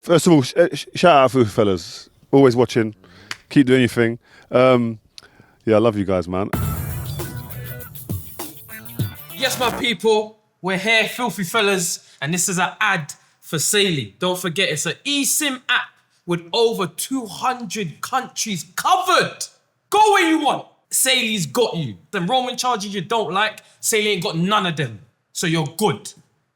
First of all, shout out for fellas. Always watching. Keep doing your thing. Yeah, I love you guys, man. Yes, my people, we're here, Filthy Fellas, and this is an ad for SAILY. Don't forget, it's an eSIM app with over 200 countries covered. Go where you want. SAILY's got you. The roaming charges you don't like, SAILY ain't got none of them. So you're good.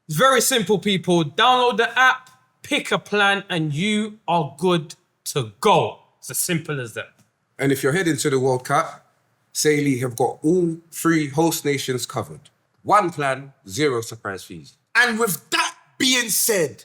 It's very simple, people. Download the app, pick a plan, and you are good to go. It's as simple as that. And if you're heading to the World Cup, SAILY have got all 3 host nations covered. One plan, 0 surprise fees. And with that being said,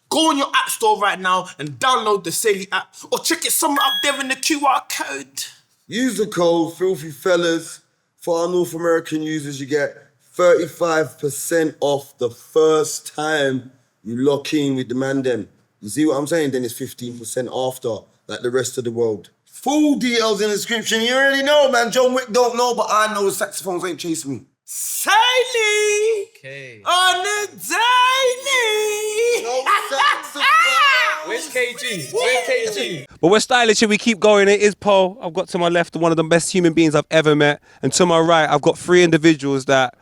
go on your app store right now and download the SAILY app or check it somewhere up there in the QR code. Use the code FilthyFellas. For our North American users, you get 35% off the first time you lock in with the man them. You see what I'm saying? Then it's 15% after, like the rest of the world. Full details in the description. You already know, man. John Wick don't know, but I know saxophones ain't chasing me. SAILY! Okay. On the daily! No saxophone! Where's KG? Where's KG? But we're stylish and we keep going. It is Paul. I've got to my left one of the best human beings I've ever met. And to my right, I've got 3 individuals that...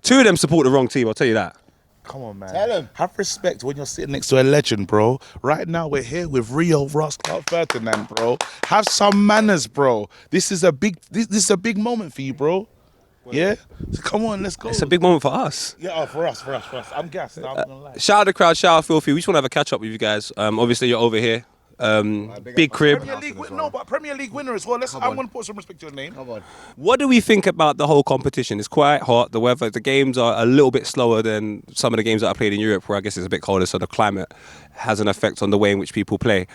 2 of them support the wrong team, I'll tell you that. Come on, man. Tell him. Have respect when you're sitting next to a legend, bro. Right now, we're here with Rio Ferdinand, bro. Have some manners, bro. This is a big moment for you, bro. Yeah? So come on, let's go. It's a big moment for us. Yeah, for us. I'm gassed. I'm not gonna lie. Shout out the crowd, shout out Filthy. We just want to have a catch up with you guys. Obviously, you're over here. Big crib. Premier League winner as well. I'm going to put some respect to your name. Come on. What do we think about the whole competition? It's quite hot. The weather, the games are a little bit slower than some of the games that I played in Europe, where I guess it's a bit colder, so the climate has an effect on the way in which people play.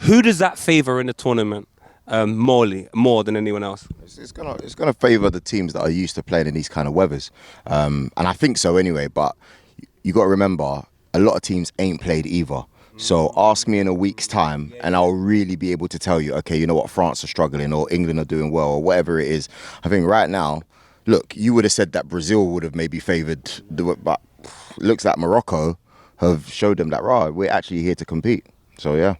Who does that favour in the tournament more than anyone else? It's gonna favour the teams that are used to playing in these kind of weathers, and I think so anyway. But you got to remember, a lot of teams ain't played either. So ask me in a week's time and I'll really be able to tell you, okay, you know what, France are struggling or England are doing well or whatever it is. I think right now, look, you would have said that Brazil would have maybe favoured, but looks like Morocco have showed them that, we're actually here to compete. So, yeah.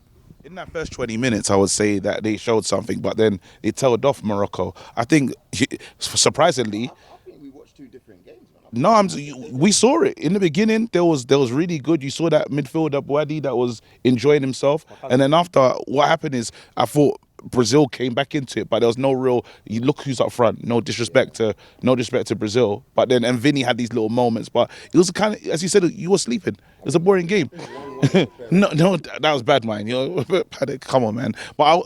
In that first 20 minutes, I would say that they showed something, but then they tailed off Morocco. I think, surprisingly... I think we watched 2 different games. No, we saw it in the beginning. There was really good. You saw that midfielder Boadi that was enjoying himself, and then after, what happened is I thought Brazil came back into it, but there was no real. You look who's up front. No disrespect to Brazil, but then and Vinny had these little moments, but it was kind of, as you said, you were sleeping. It was a boring game. no, that was bad, man. You know, come on, man. But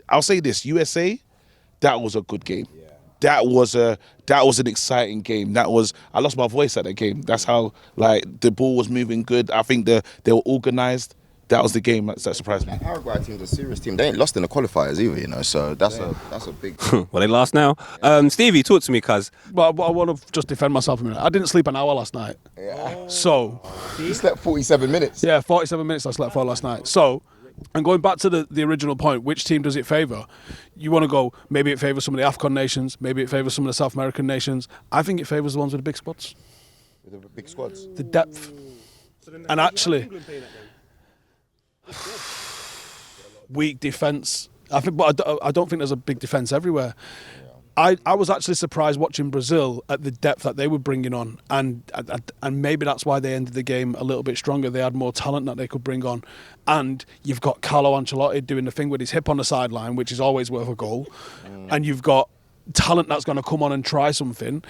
I'll say this: USA, that was a good game. That was an exciting game. I lost my voice at that game. That's how, like, the ball was moving good. I think they were organised. That was the game that surprised me. That Paraguay team's a serious team. They ain't lost in the qualifiers either, you know. So that's a big. Well, they lost now. Stevie, talk to me, cuz. Well, I want to just defend myself a minute. I didn't sleep an hour last night. Yeah. So. You slept 47 minutes. Yeah, 47 minutes I slept for last night. So. And going back to the original point, which team does it favour? You want to go, maybe it favours some of the AFCON nations, maybe it favours some of the South American nations. I think it favours the ones with the big squads. With the big squads? The depth. And actually, weak defence. But I don't think there's a big defence everywhere. I was actually surprised watching Brazil at the depth that they were bringing on, and maybe that's why they ended the game a little bit stronger. They had more talent that they could bring on, and you've got Carlo Ancelotti doing the thing with his hip on the sideline, which is always worth a goal, and you've got talent that's going to come on and try something.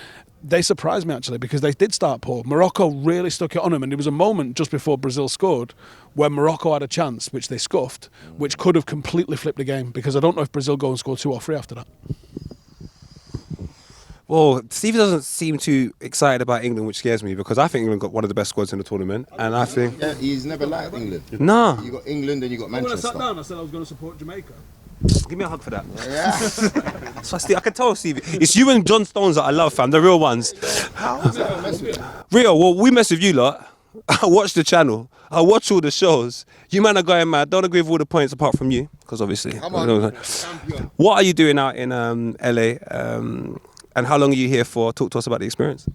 They surprised me actually because they did start poor. Morocco really stuck it on them, and there was a moment just before Brazil scored where Morocco had a chance, which they scuffed, which could have completely flipped the game, because I don't know if Brazil go and score 2 or 3 after that. Well, Stevie doesn't seem too excited about England, which scares me, because I think England got one of the best squads in the tournament, and I think... Yeah, he's never liked England. Nah. You got England and you got Manchester. When I sat down, I said I was going to support Jamaica. Give me a hug for that. Yeah. So I can tell, Stevie. It's you and John Stones that I love, fam, the real ones. Rio, well, we mess with you lot. I watch the channel. I watch all the shows. You man are going mad. Don't agree with all the points apart from you, because obviously... Come on. What are you doing out in LA? And how long are you here for? Talk to us about the experience.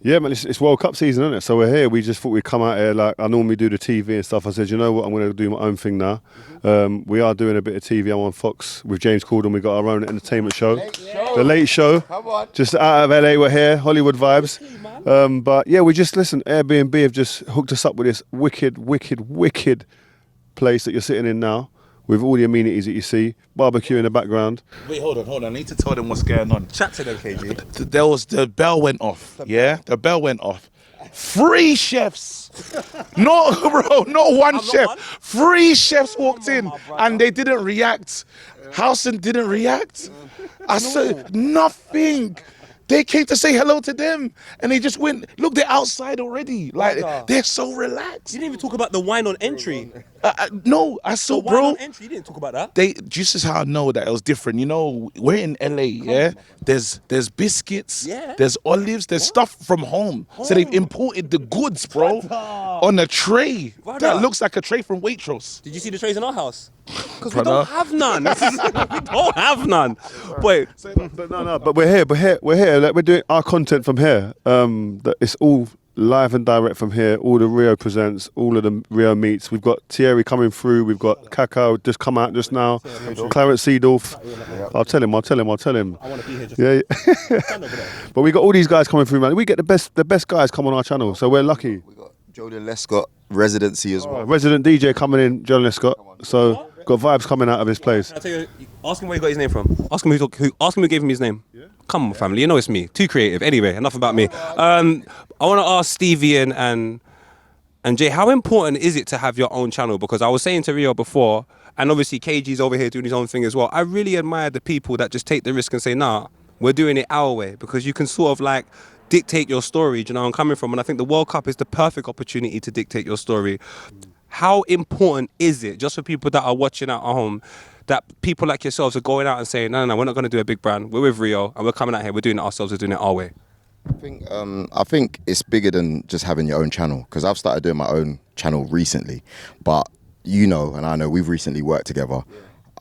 Yeah, man, it's World Cup season, isn't it? So we're here. We just thought we'd come out here like I normally do the TV and stuff. I said, you know what, I'm going to do my own thing now. We are doing a bit of TV. I'm on Fox with James Corden. We got our own entertainment show. The Late Show. Come on. Just out of LA, we're here. Hollywood vibes. But yeah, we just listen. Airbnb have just hooked us up with this wicked place that you're sitting in now, with all the amenities that you see, barbecue in the background. Wait, hold on. I need to tell them what's going on. Chat to them, KG. The bell went off. Yeah, the bell went off. 3 chefs. Not one chef. 3 chefs walked in and they didn't react. Housen didn't react. I said nothing. They came to say hello to them, and they just went. Look, they're outside already. Like they're so relaxed. You didn't even talk about the wine on entry. No, I saw, The bro. wine on entry, you didn't talk about that. Just as how I know that it was different. You know, we're in LA. Yeah, there's biscuits. Yeah. There's olives. There's stuff from home. So they've imported the goods, bro, on a tray that looks like a tray from Waitrose. Did you see the trays in our house? Because we Brother. don't have none. We don't have none. Wait. But we're here. Like, we're doing our content from here. It's all live and direct from here. All the Rio presents, all of the Rio meets. We've got Thierry coming through. We've got Cacao just come out just now. Clarence Seedorf. I'll tell him. I want to be here just But we got all these guys coming through, man. We get the best guys come on our channel, so we're lucky. We got Jordan Lescott residency as well. Resident DJ coming in, Jordan Scott. So got vibes coming out of his place. I tell you, ask him where he got his name from. Ask him who gave him his name. Yeah. Come on, family. You know it's me. Too creative. Anyway, enough about me. I want to ask Stevie and Jay, how important is it to have your own channel? Because I was saying to Rio before, and obviously KG's over here doing his own thing as well. I really admire the people that just take the risk and say, nah, we're doing it our way, because you can sort of like dictate your story. Do you know where I'm coming from? And I think the World Cup is the perfect opportunity to dictate your story. How important is it, just for people that are watching at home, that people like yourselves are going out and saying, no, we're not going to do a big brand. We're with Rio and we're coming out here. We're doing it ourselves. We're doing it our way. I think it's bigger than just having your own channel, because I've started doing my own channel recently. But you know, and I know we've recently worked together.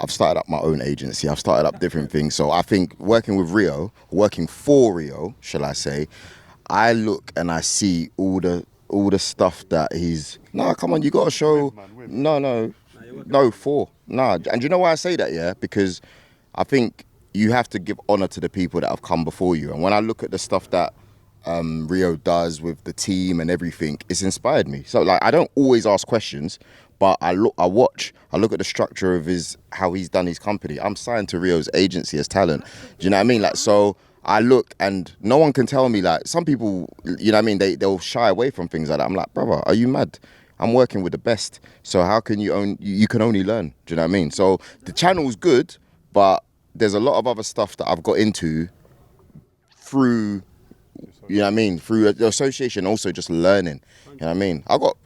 I've started up my own agency. I've started up different things. So I think working with Rio, working for Rio, shall I say, I look and I see all the stuff that he's... No, come on, you got to show... No, for. Nah, and you know why I say that, yeah? Because I think you have to give honour to the people that have come before you. And when I look at the stuff that Rio does with the team and everything, it's inspired me. So, like, I don't always ask questions, but I look at the structure of how he's done his company. I'm signed to Rio's agency as talent. Do you know what I mean? Like, so I look and no one can tell me, like, some people, you know what I mean, they'll shy away from things like that. I'm like, brother, are you mad? I'm working with the best. So how can you can only learn. Do you know what I mean? So the channel's good, but there's a lot of other stuff that I've got into through, you know what I mean, through the association, also just learning. You know what I mean? I got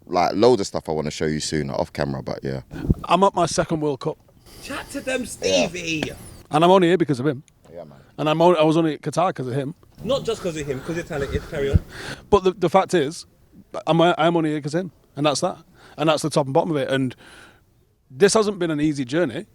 like loads of stuff I want to show you soon off camera, but yeah. I'm at my second World Cup. Chat to them, Stevie. Yeah. And I'm only here because of him. Yeah, man. And I was only at Qatar because of him. Not just because of him, because you're talented. Carry on. But the fact is, I'm only here because of him. And that's that. And that's the top and bottom of it. And this hasn't been an easy journey.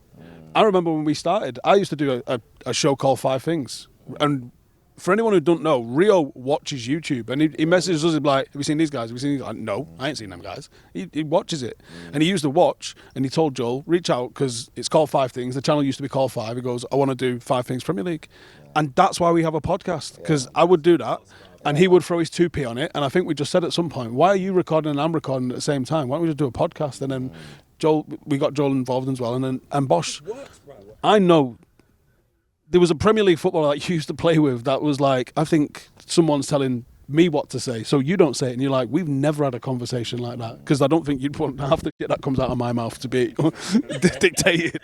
I remember when we started, I used to do a show called Five Things. And for anyone who don't know, Rio watches YouTube. And he messages us like, have you seen these guys? Have you seen these guys? No, I ain't seen them guys. He watches it. And he used the watch and he told Joel, reach out because it's called Five Things. The channel used to be called Five. He goes, I want to do Five Things Premier League. And that's why we have a podcast. Because I would do that. And he would throw his 2p on it. And I think we just said at some point, why are you recording and I'm recording at the same time? Why don't we just do a podcast? And then we got Joel involved as well. And Bosch, I know there was a Premier League footballer that you used to play with that was like, I think someone's telling me what to say. So you don't say it. And you're like, we've never had a conversation like that. Because I don't think you'd want half the shit that comes out of my mouth to be dictated.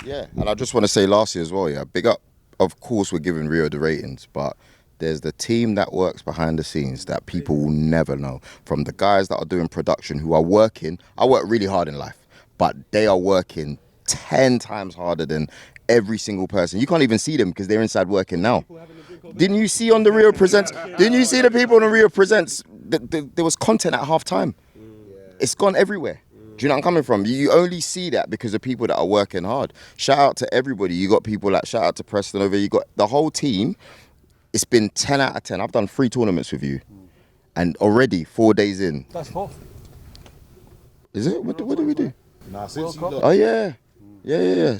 Yeah. And I just want to say lastly as well, yeah, big up. Of course, we're giving Rio the ratings, but there's the team that works behind the scenes that people will never know. From the guys that are doing production who are working. I work really hard in life, but they are working 10 times harder than every single person. You can't even see them because they're inside working now. Didn't you see on the Rio Presents? Didn't you see the people on the Rio Presents? There was content at half time. It's gone everywhere. Do you know where I'm coming from? You only see that because of people that are working hard. Shout out to everybody. You got people like, shout out to Preston over. You got the whole team it's been 10 out of 10. I've done 3 tournaments with you, and already 4 days in. That's 4th. Is it? What did we do? Nah, since you Oh yeah.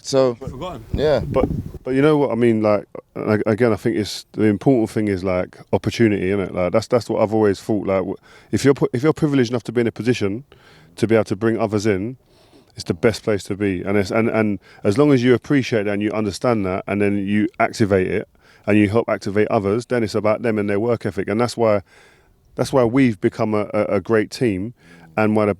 So Forgotten. yeah. But you know what I mean? Like again, I think it's the important thing is like opportunity, isn't it? Like that's what I've always thought. Like if you're privileged enough to be in a position to be able to bring others in, it's the best place to be. And as long as you appreciate that and you understand that, and then you activate it and you help activate others, then it's about them and their work ethic. And that's why we've become a great team. And why the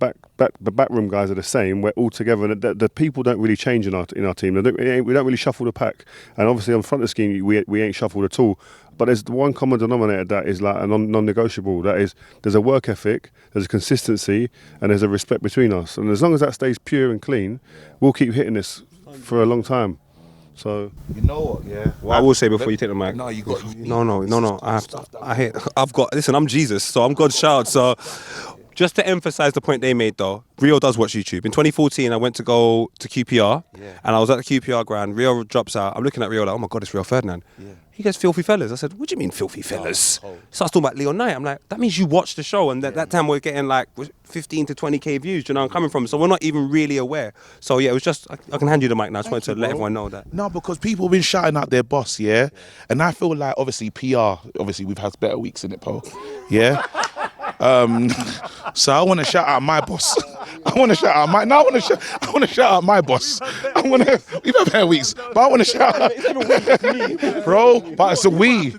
backroom guys are the same, we're all together. And the people don't really change in our team. We don't really shuffle the pack. And obviously on front of the scheme, we ain't shuffled at all. But there's the one common denominator that is like a non-negotiable. That is, there's a work ethic, there's a consistency, and there's a respect between us. And as long as that stays pure and clean, we'll keep hitting this for a long time. So You know what? Yeah. What I will say before you take the mic. No, you got. No. I've got. Listen, I'm Jesus, so I'm God's child. So. Just to emphasise the point they made though, Rio does watch YouTube. In 2014, I went to go to QPR, and I was at the QPR ground. Rio drops out. I'm looking at Rio like, oh my God, it's Rio Ferdinand. Yeah. He goes, Filthy Fellas. I said, what do you mean Filthy Fellas? Starts talking about Leon Knight. I'm like, that means you watched the show, and that time we're getting like 15 to 20k views. Do you know where I'm coming from? So we're not even really aware. So yeah, it was just, I can hand you the mic now. I just wanted to let everyone know that. No, because people have been shouting out their boss, yeah? And I feel like, obviously, PR, obviously, we've had better weeks in it, Paul. Yeah? So I want to shout out my boss. I want to shout out my boss. We've had better weeks, but I want to shout out, bro. But it's a we.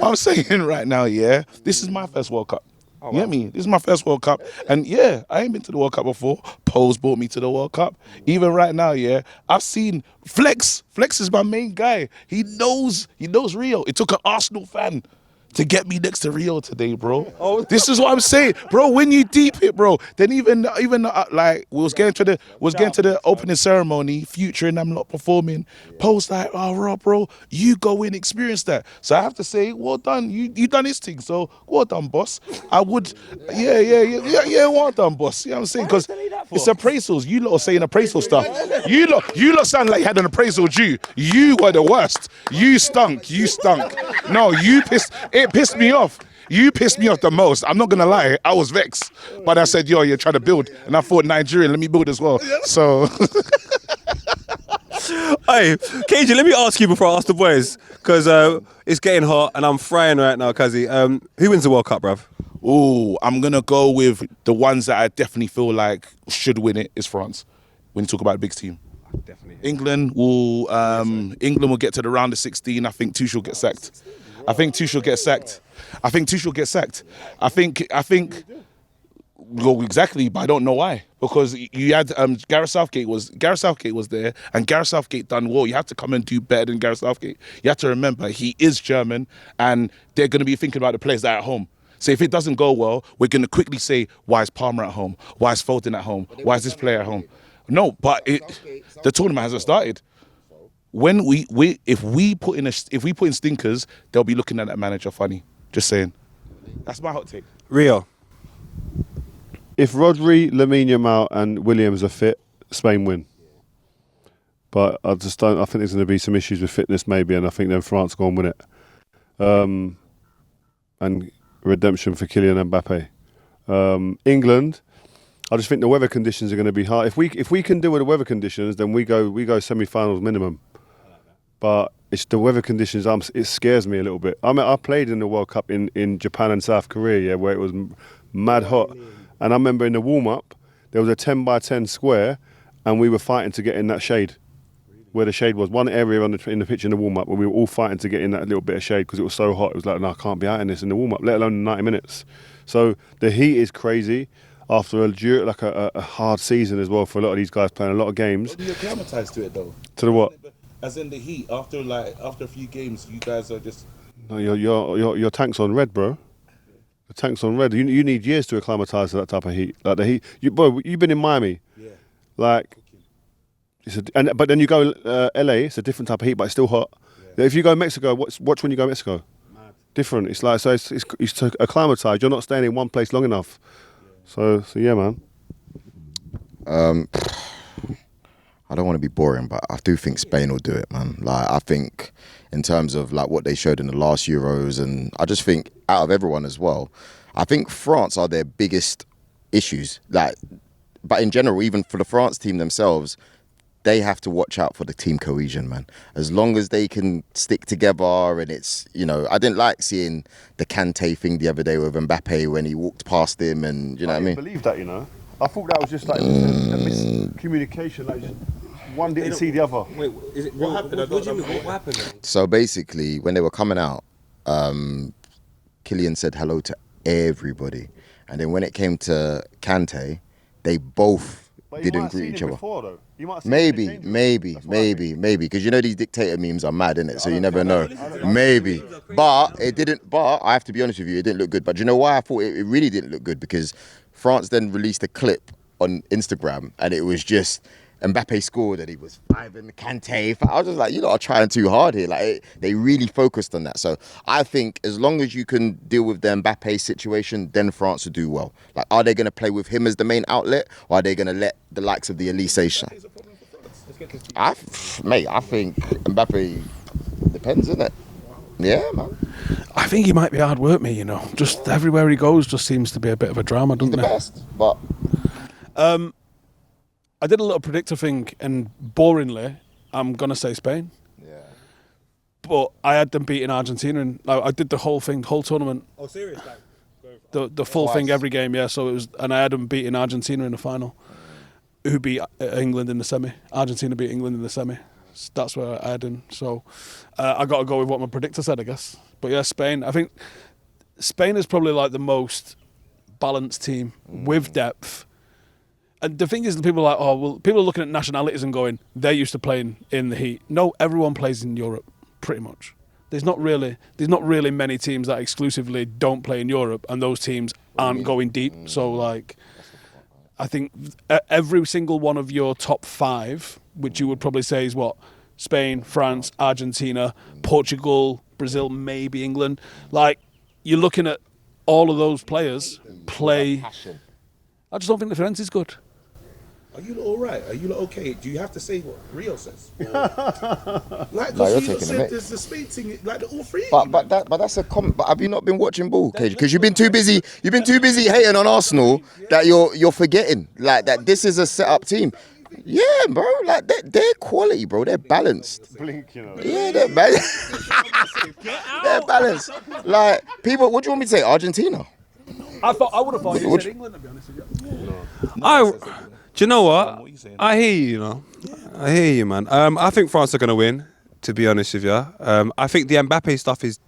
I'm saying right now, yeah, this is my first World Cup. You get me? This is my first World Cup. And yeah, I ain't been to the World Cup before. Poles brought me to the World Cup. Even right now, yeah, I've seen Flex. Flex is my main guy. He knows Rio. It took an Arsenal fan to get me next to Rio today, bro. This is what I'm saying, bro. When you deep it, bro, then even like we was getting to the opening ceremony, Future and I'm not performing. Post like, oh, Rob, bro, you go in, experience that. So I have to say, well done. You done this thing, so well done, boss. I would, yeah, well done, boss. You know what I'm saying? Because it's appraisals. You lot are saying appraisal stuff. You lot sound like you had an appraisal due. You were the worst. You stunk. No, it pissed me off. You pissed me off the most. I'm not gonna lie. I was vexed. But I said, yo, you're trying to build. And I thought, Nigeria, let me build as well. So. Hey, KJ, let me ask you before I ask the boys. Because it's getting hot and I'm frying right now, Kazi. Who wins the World Cup, bruv? Ooh, I'm gonna go with the ones that I definitely feel like should win it is France. When you talk about the big team. Definitely. England will get to the round of 16. I think Tuchel gets sacked. I think, well, exactly, but I don't know why. Because you had Gareth Southgate was there, and Gareth Southgate done well. You have to come and do better than Gareth Southgate. You have to remember he is German, and they're going to be thinking about the players that are at home. So if it doesn't go well, we're going to quickly say, why is Palmer at home? Why is Foden at home? Why is this player at home? No, but the tournament hasn't started. When if we put in stinkers, they'll be looking at that manager funny. Just saying. That's my hot take. Rio. if Rodri, Lamine Yamal and Williams are fit, Spain win. But I just don't. I think there's going to be some issues with fitness maybe, and I think then France go and win it. And redemption for Kylian Mbappe. England, I just think the weather conditions are going to be hard. If we can deal with the weather conditions, then we go semi-finals minimum. But it's the weather conditions. It scares me a little bit. I mean, I played in the World Cup in Japan and South Korea, yeah, where it was mad hot. And I remember in the warm-up, there was a 10 by 10 square, and we were fighting to get in that shade. Where the shade was, one area in the pitch in the warm-up, where we were all fighting to get in that little bit of shade because it was so hot. It was like, no, I can't be out in this in the warm-up, let alone 90 minutes. So the heat is crazy after a hard season as well for a lot of these guys playing a lot of games. You're acclimatized to it though. To the what? As in the heat. After a few games, you guys are just. No, your tank's on red, bro. The tank's on red. You need years to acclimatise to that type of heat. Like the heat. You've been in Miami. Yeah. Like. But then you go LA, it's a different type of heat, but it's still hot. Yeah. If you go Mexico, watch when you go Mexico. Mad. Different. It's like it's to acclimatise. You're not staying in one place long enough. Yeah. So yeah, man. I I don't want to be boring, but I do think Spain will do it, man. Like, I think in terms of like what they showed in the last Euros, and I just think out of everyone as well, I think France are their biggest issues. Like, but in general, even for the France team themselves, they have to watch out for the team cohesion, man. As long as they can stick together, and it's, you know, I didn't like seeing the Kante thing the other day with Mbappe when he walked past him, and you know what I mean. I believe that, you know. I thought that was just like a miscommunication, like just one didn't see the other. Wait, is it what happened? What do you mean? What happened then? So basically, when they were coming out, Kylian said hello to everybody, and then when it came to Kante, they both didn't greet each other. Before, though. You might have seen Maybe, because you know these dictator memes are mad, innit? So you never know. Maybe, but it didn't. But I have to be honest with you, it didn't look good. But do you know why I thought it really didn't look good? Because France then released a clip on Instagram, and it was just Mbappe scored, and he was vibing Kante. I was just like, you lot are trying too hard here. Like, they really focused on that. So I think as long as you can deal with the Mbappe situation, then France will do well. Like, are they going to play with him as the main outlet, or are they going to let the likes of the Elise shine? I think Mbappe depends, isn't it? Yeah, man. I think he might be hard work, me. You know, just everywhere he goes, just seems to be a bit of a drama, doesn't He's the it? best, but I did a little predictor thing, and boringly, I'm gonna say Spain. yeah. But I had them beating Argentina, and I did the whole thing, whole tournament. Oh, serious? The full thing every game, yeah. So it was, and I had them beating Argentina in the final, who beat England in the semi. Argentina beat England in the semi. That's where I had him. So I got to go with what my predictor said, I guess. But yeah, Spain. I think Spain is probably like the most balanced team with depth. And the thing is, people are like, oh, well, people are looking at nationalities and going, they're used to playing in the heat. No, everyone plays in Europe, pretty much. There's not really many teams that exclusively don't play in Europe, and those teams aren't going deep. So, like, I think every single one of your top five, which you would probably say is what? Spain, France, Argentina, Portugal, Brazil, maybe England. Like, you're looking at all of those players play. I just don't think the defence is good. Are you all right? Are you okay? Do you have to say what Rio says? Like, No, you're because you taking the said mick. there's the Spain thing, like the all three. But that's a comment. But have you not been watching ball, Cage? Because you've been too busy. You've been too busy hating on Arsenal that you're forgetting like that. This is a set up team. Yeah, bro. Like they're quality, bro. They're balanced. Blink, you know. Yeah, they're balanced. They're balanced. Like people. What do you want me to say? Argentina. I would have thought you said England, to be honest with you. Do you know what? I hear you, you know. I hear you, man. I think France are going to win, to be honest with you. I think the Mbappe stuff is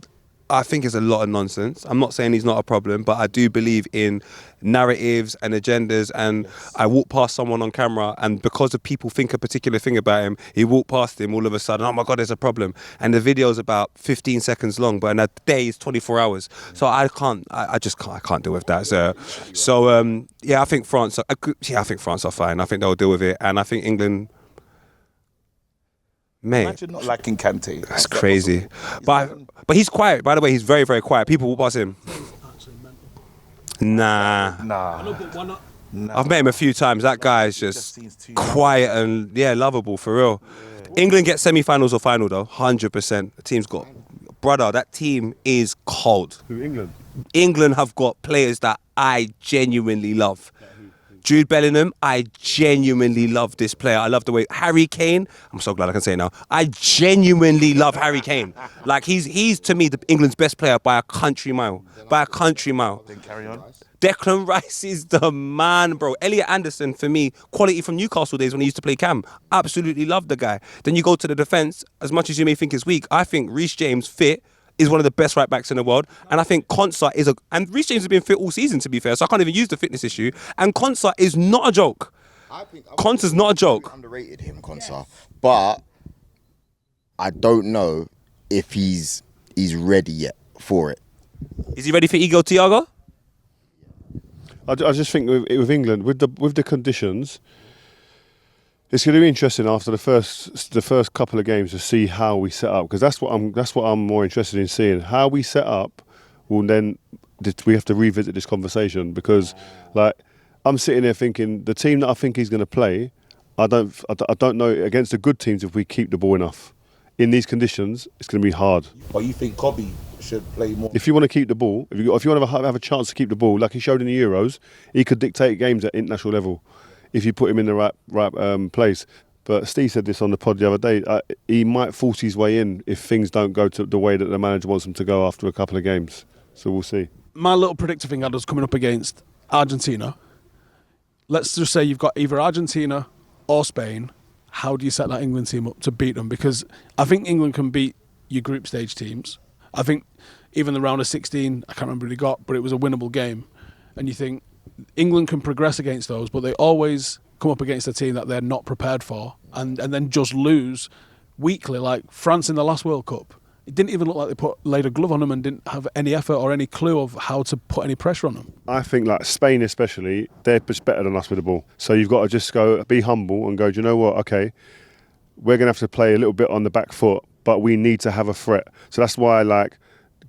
a lot of nonsense. I'm not saying he's not a problem, but I do believe in narratives and agendas. And I walk past someone on camera, and because of people think a particular thing about him, he walked past him, all of a sudden, oh my God, there's a problem. And the video is about 15 seconds long, but in a day is 24 hours. So I can't deal with that. So yeah, I think France are fine. I think they'll deal with it. And I think England, mate, Imagine not liking Kante. that's crazy. But he's quiet. By the way, he's very, very quiet. People walk past him. Nah. I've met him a few times. That guy is just quiet and lovable for real. England get semi-finals or final though, 100%. The team's got, brother, that team is cold. Who, England? England have got players that I genuinely love. Jude Bellingham, I genuinely love this player. I love the way Harry Kane. I'm so glad I can say it now. I genuinely love Harry Kane. Like he's to me England's best player by a country mile. By a country mile. Then carry on. Declan Rice is the man, bro. Elliot Anderson, for me, quality from Newcastle days when he used to play Cam. Absolutely love the guy. Then you go to the defence. As much as you may think it's weak, I think Reece James fit is one of the best right backs in the world, and I think Konsa is and Reece James has been fit all season, to be fair, so I can't even use the fitness issue. And Konsa is not a joke. Konsa's not a joke. Underrated him, Konsa, but I don't know if he's ready yet for it. Is he ready for Igor Thiago? I just think with England, with the conditions, it's going to be interesting after the first couple of games to see how we set up, because that's what I'm more interested in seeing. How we set up will then we have to revisit this conversation, because like I'm sitting there thinking the team that I think he's going to play, I don't know against the good teams if we keep the ball enough. In these conditions, it's going to be hard. But you think Kobe should play more? If you want to keep the ball, if you want to have a chance to keep the ball, like he showed in the Euros, he could dictate games at international level if you put him in the right place. But Steve said this on the pod the other day. He might force his way in if things don't go to the way that the manager wants them to go after a couple of games. So we'll see. My little predictor thing I was coming up against Argentina. Let's just say you've got either Argentina or Spain. How do you set that England team up to beat them? Because I think England can beat your group stage teams. I think even the round of 16, I can't remember who they got, but it was a winnable game. And you think England can progress against those, but they always come up against a team that they're not prepared for and then just lose weakly, like France in the last World Cup. It didn't even look like they laid a glove on them and didn't have any effort or any clue of how to put any pressure on them. I think like Spain especially, they're just better than us with the ball. So you've got to just be humble and go, do you know what? Okay, we're going to have to play a little bit on the back foot, but we need to have a threat. So that's why like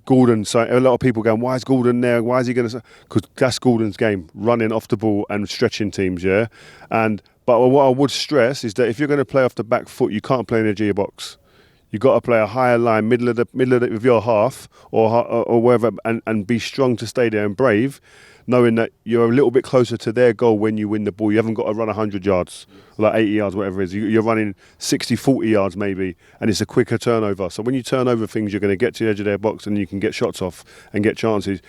Gordon, so a lot of people going, why is Gordon there? Why is he going to... Because that's Gordon's game, running off the ball and stretching teams, yeah? But what I would stress is that if you're going to play off the back foot, you can't play in a G box. You've got to play a higher line, middle of your half or wherever, and be strong to stay there and brave, knowing that you're a little bit closer to their goal when you win the ball. You haven't got to run 100 yards, like 80 yards, whatever it is. You're running 60, 40 yards maybe, and it's a quicker turnover. So when you turn over things, you're going to get to the edge of their box and you can get shots off and get chances.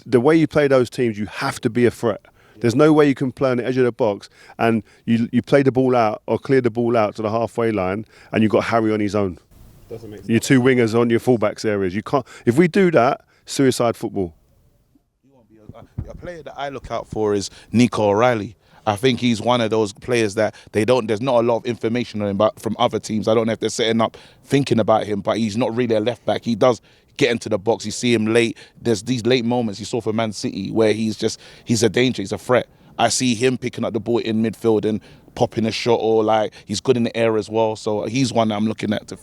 The way you play those teams, you have to be a threat. There's no way you can play on the edge of the box and you play the ball out or clear the ball out to the halfway line and you've got Harry on his own. Your two wingers on your fullbacks areas. You can't. If we do that, suicide football. A player that I look out for is Nico O'Reilly. I think he's one of those players that there's not a lot of information on him but from other teams. I don't know if they're setting up thinking about him, but he's not really a left back. He does get into the box. You see him late. There's these late moments you saw for Man City where he's a danger, he's a threat. I see him picking up the ball in midfield and popping a shot, or like he's good in the air as well. So he's one that I'm looking at to.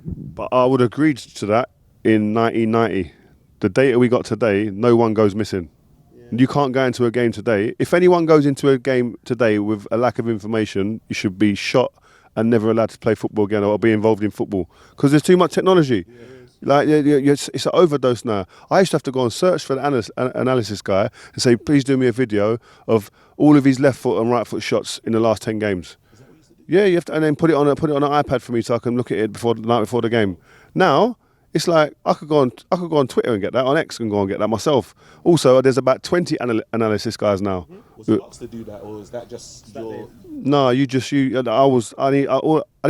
But I would agree to that in 1990. The data we got today, no one goes missing. You can't go into a game today. If anyone goes into a game today with a lack of information, you should be shot and never allowed to play football again or be involved in football because there's too much technology. It's an overdose now. I used to have to go and search for the analysis guy and say, please do me a video of all of his left foot and right foot shots in the last 10 games. Yeah, you have to, and then put it on an iPad for me so I can look at it the night before the game. Now it's like I could go on Twitter and get that, on X and go and get that myself. Also, there's about 20 analysis guys now. Was it us to do that, or is that just your? No, I didn't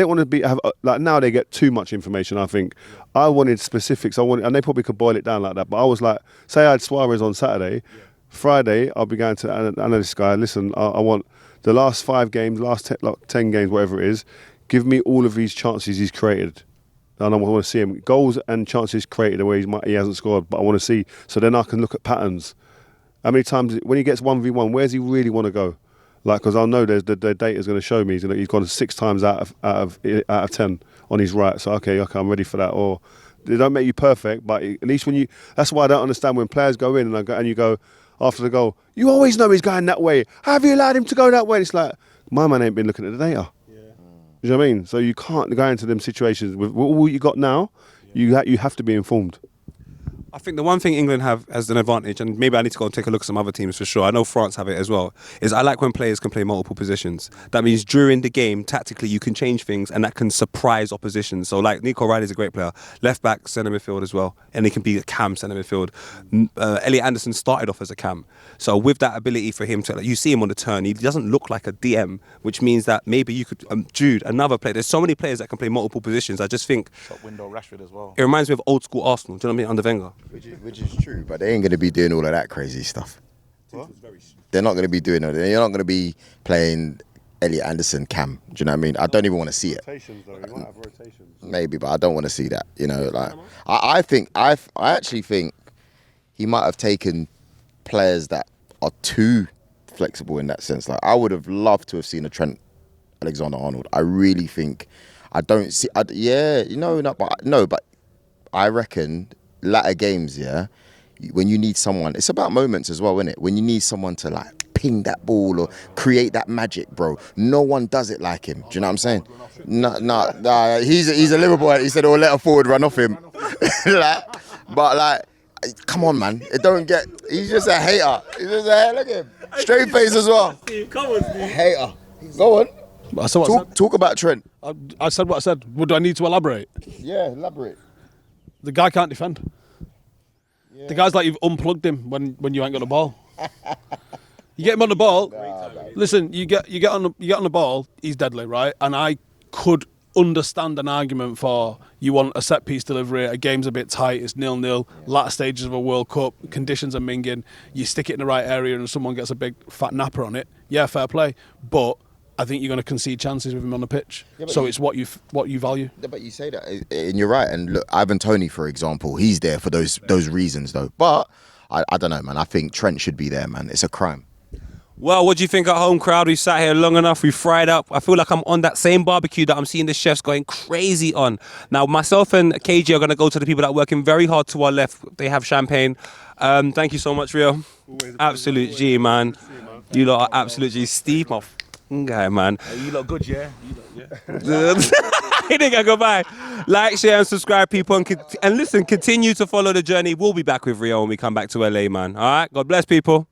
want to have like now they get too much information. I think I wanted specifics. And they probably could boil it down like that. But I was like, say I had Suarez on Saturday, Friday I'll be going to an analyst guy. Listen, I want the last 5 games, last 10 games, whatever it is. Give me all of these chances he's created. And I want to see him goals and chances created the way he hasn't scored. But I want to see, so then I can look at patterns. How many times when he gets 1v1, where's he really want to go? Like, because I know the data is going to show me he's gone 6 times out of 10 on his right. So okay, I'm ready for that. Or they don't make you perfect, but at least when you, that's why I don't understand when players go in and you go after the goal, you always know he's going that way. How have you allowed him to go that way? It's like, my man ain't been looking at the data. You know what I mean? So you can't go into them situations with all you got now. You have to be informed. I think the one thing England have as an advantage, and maybe I need to go and take a look at some other teams for sure, I know France have it as well, is I like when players can play multiple positions. That means during the game, tactically, you can change things and that can surprise opposition. So like Nico O'Reilly is a great player. Left back, centre midfield as well. And he can be a cam centre midfield. Elliot Anderson started off as a cam. So with that ability for him to, you see him on the turn, he doesn't look like a DM, which means that maybe you could, Jude, another player. There's so many players that can play multiple positions. I just think... Shot window, Rashford as well. It reminds me of old school Arsenal. Do you know what I mean? Under Wenger. Which is true, but they ain't going to be doing all of that crazy stuff. They're not going to be doing it. You're not going to be playing Elliot Anderson cam. Do you know what I mean? I don't even want to see it. Rotations, though. You might have rotations. Maybe, but I don't want to see that. You know, like I actually think he might have taken players that are too flexible in that sense. Like I would have loved to have seen a Trent Alexander-Arnold. I really think but I reckon latter games, when you need someone, it's about moments as well, isn't it? When you need someone to like ping that ball or create that magic, bro. No one does it like him. Do you know what I'm saying? No. He's a Liverpool. He said, "Oh, let a forward run off him." But come on, man. It don't get. He's just a hater. He's just a hater. Look at him. Straight face as well. Come on, Steve. Hater. Go on. I said what I said. Talk about Trent. I said what I said. Would I need to elaborate? Yeah, elaborate. The guy can't defend. The guy's like you've unplugged him when you ain't got the ball. You get him on the ball. Listen, you get on the ball. He's deadly, right? And I could understand an argument for you want a set piece delivery. A game's a bit tight. It's 0-0. Latter stages of a World Cup. Conditions are minging. You stick it in the right area and someone gets a big fat napper on it. Yeah, fair play. But I think you're going to concede chances with him on the pitch. Yeah, so it's what you value. Yeah, but you say that, and you're right. And look, Ivan Toney, for example, he's there for those reasons, though. But I don't know, man. I think Trent should be there, man. It's a crime. Well, what do you think at home, crowd? We sat here long enough. We fried up. I feel like I'm on that same barbecue that I'm seeing the chefs going crazy on. Now, myself and KG are going to go to the people that are working very hard to our left. They have champagne. Thank you so much, Rio. Absolute G, man. You lot are absolute G. Steve, my guy, man. You look good, yeah? He didn't go by. Like, share, and subscribe, people. And listen, continue to follow the journey. We'll be back with Rio when we come back to LA, man. All right? God bless, people.